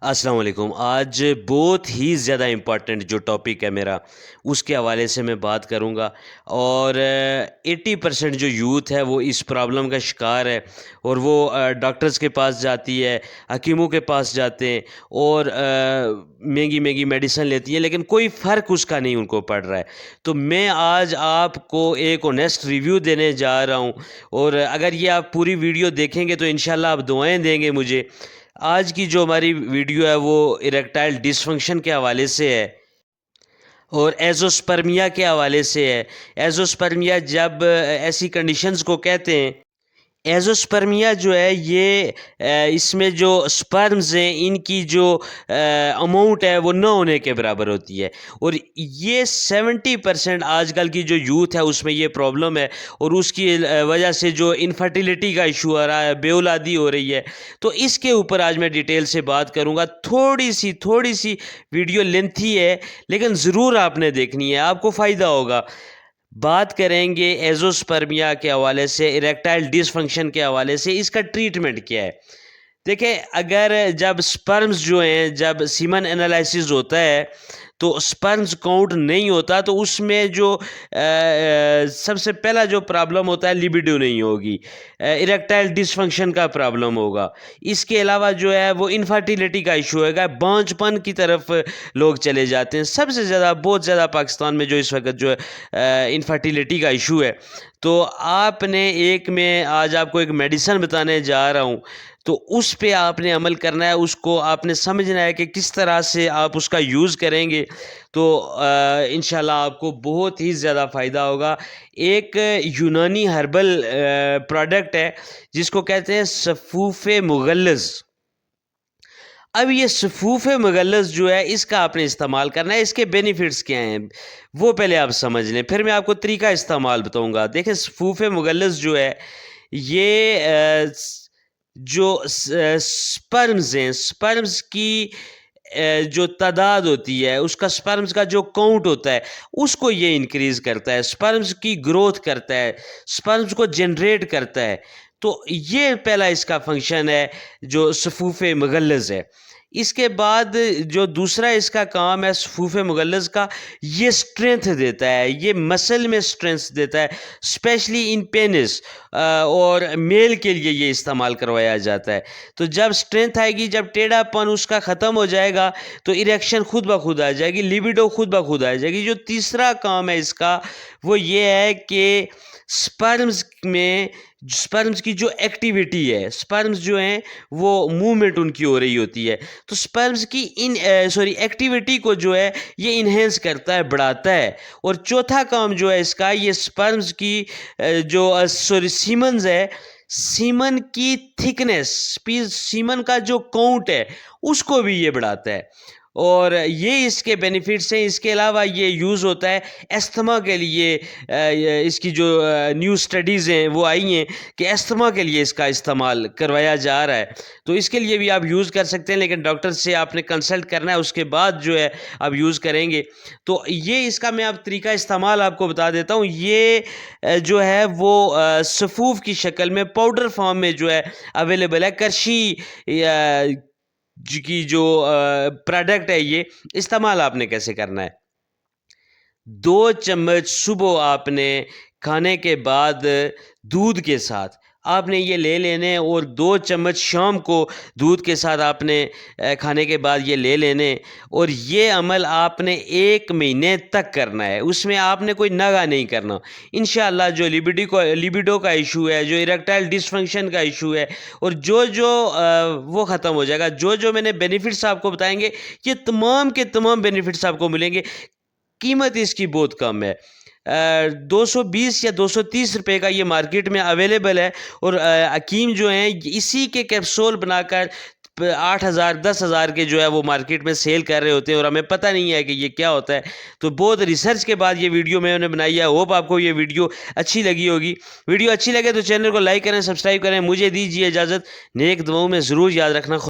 السلام علیکم۔ آج بہت ہی زیادہ امپورٹنٹ جو ٹاپک ہے میرا، اس کے حوالے سے میں بات کروں گا۔ اور 80% جو یوتھ ہے وہ اس پرابلم کا شکار ہے، اور وہ ڈاکٹرز کے پاس جاتی ہے، حکیموں کے پاس جاتے ہیں، اور مہنگی مہنگی میڈیسن لیتی ہیں، لیکن کوئی فرق اس کا نہیں ان کو پڑ رہا ہے۔ تو میں آج آپ کو ایک اونیسٹ ریویو دینے جا رہا ہوں، اور اگر یہ آپ پوری ویڈیو دیکھیں گے تو انشاءاللہ آپ دعائیں دیں گے مجھے۔ آج کی جو ہماری ویڈیو ہے وہ اریکٹائل ڈس فنکشن کے حوالے سے ہے، اور ایزوسپرمیا کے حوالے سے ہے۔ ایزوسپرمیا جب ایسی کنڈیشنز کو کہتے ہیں، ایزوسپرمیا جو ہے یہ اس میں جو سپرمز ہیں ان کی جو اماؤنٹ ہے وہ نہ ہونے کے برابر ہوتی ہے، اور یہ 70% آج کل کی جو یوتھ ہے اس میں یہ پرابلم ہے، اور اس کی وجہ سے جو انفرٹیلیٹی کا ایشو آ رہا ہے، بے اولادی ہو رہی ہے۔ تو اس کے اوپر آج میں ڈیٹیل سے بات کروں گا۔ تھوڑی سی ویڈیو لینتھی ہے، لیکن ضرور آپ نے دیکھنی ہے، آپ کو فائدہ ہوگا۔ بات کریں گے ایزوسپرمیا کے حوالے سے، اریکٹائل ڈس فنکشن کے حوالے سے، اس کا ٹریٹمنٹ کیا ہے۔ دیکھیں، اگر جب سپرمز جو ہیں، جب سیمن انالائسز ہوتا ہے تو سپرمز کاؤنٹ نہیں ہوتا، تو اس میں جو سب سے پہلا جو پرابلم ہوتا ہے، لیبیڈو نہیں ہوگی، اریکٹائل ڈس فنکشن کا پرابلم ہوگا۔ اس کے علاوہ جو ہے وہ انفرٹیلیٹی کا ایشو ہوگا، بانجھ پن کی طرف لوگ چلے جاتے ہیں۔ سب سے زیادہ، بہت زیادہ پاکستان میں جو اس وقت جو انفرٹیلیٹی کا ایشو ہے، تو آپ نے میں آج آپ کو ایک میڈیسن بتانے جا رہا ہوں، تو اس پہ آپ نے عمل کرنا ہے، اس کو آپ نے سمجھنا ہے کہ کس طرح سے آپ اس کا یوز کریں گے تو انشاءاللہ آپ کو بہت ہی زیادہ فائدہ ہوگا۔ ایک یونانی ہربل پروڈکٹ ہے جس کو کہتے ہیں صفوف مغلظ۔ اب یہ صفوف مغلظ جو ہے، اس کا آپ نے استعمال کرنا ہے۔ اس کے بینیفٹس کیا ہیں وہ پہلے آپ سمجھ لیں، پھر میں آپ کو طریقہ استعمال بتاؤں گا۔ دیکھیں، صفوف مغلظ جو ہے یہ جو سپرمز ہیں، سپرمز کی جو تعداد ہوتی ہے، اس کا سپرمز کا جو کاؤنٹ ہوتا ہے، اس کو یہ انکریز کرتا ہے، سپرمز کی گروتھ کرتا ہے، سپرمز کو جنریٹ کرتا ہے۔ تو یہ پہلا اس کا فنکشن ہے جو صفوف مغلظ ہے۔ اس کے بعد جو دوسرا اس کا کام ہے صفوف مغلظ کا، یہ سٹرینتھ دیتا ہے، یہ مسل میں سٹرینتھ دیتا ہے، اسپیشلی ان پینس، اور میل کے لیے یہ استعمال کروایا جاتا ہے۔ تو جب سٹرینتھ آئے گی، جب ٹیڑھا پن اس کا ختم ہو جائے گا، تو اریکشن خود بخود آ جائے گی، لیبیڈو خود بخود آ جائے گی۔ جو تیسرا کام ہے اس کا وہ یہ ہے کہ سپرمز کی جو ایکٹیویٹی ہے، سپرمز جو ہیں وہ موومنٹ ان کی ہو رہی ہوتی ہے، تو سپرمز کی ایکٹیویٹی کو جو ہے یہ انہینس کرتا ہے، بڑھاتا ہے۔ اور چوتھا کام جو ہے اس کا، یہ سپرمز کی جو سیمنز ہے، سیمن کی تھکنس، سیمن کا جو کاؤنٹ ہے، اس کو بھی یہ بڑھاتا ہے، اور یہ اس کے بینیفٹس ہیں۔ اس کے علاوہ یہ یوز ہوتا ہے استھما کے لیے۔ اس کی جو نیو سٹڈیز ہیں وہ آئی ہیں کہ استھما کے لیے اس کا استعمال کروایا جا رہا ہے، تو اس کے لیے بھی آپ یوز کر سکتے ہیں، لیکن ڈاکٹر سے آپ نے کنسلٹ کرنا ہے، اس کے بعد جو ہے آپ یوز کریں گے۔ تو یہ اس کا میں آپ طریقہ استعمال آپ کو بتا دیتا ہوں۔ یہ جو ہے وہ صفوف کی شکل میں پاؤڈر فارم میں جو ہے اویلیبل ہے۔ کرشی کی جو پروڈکٹ ہے، یہ استعمال آپ نے کیسے کرنا ہے؟ 2 چمچ صبح آپ نے کھانے کے بعد دودھ کے ساتھ آپ نے یہ لے لینے، اور 2 چمچ شام کو دودھ کے ساتھ آپ نے کھانے کے بعد یہ لے لینے، اور یہ عمل آپ نے 1 مہینے تک کرنا ہے۔ اس میں آپ نے کوئی ناغہ نہیں کرنا۔ انشاءاللہ جو لیبیڈو کا ایشو ہے، جو اریکٹائل ڈس فنکشن کا ایشو ہے، اور جو وہ ختم ہو جائے گا۔ جو میں نے بینیفٹس آپ کو بتائیں گے، یہ تمام کے تمام بینیفٹس آپ کو ملیں گے۔ قیمت اس کی بہت کم ہے، 220 یا 230 روپے کا یہ مارکیٹ میں اویلیبل ہے، اور حکیم جو ہیں اسی کے کیپسول بنا کر 8,000 10,000 کے جو ہے وہ مارکیٹ میں سیل کر رہے ہوتے ہیں، اور ہمیں پتہ نہیں ہے کہ یہ کیا ہوتا ہے۔ تو بہت ریسرچ کے بعد یہ ویڈیو میں نے بنائی ہے۔ ہوپ آپ کو یہ ویڈیو اچھی لگی ہوگی۔ ویڈیو اچھی لگے تو چینل کو لائک کریں، سبسکرائب کریں۔ مجھے دیجیے اجازت، نیک دعاؤں میں ضرور یاد رکھنا۔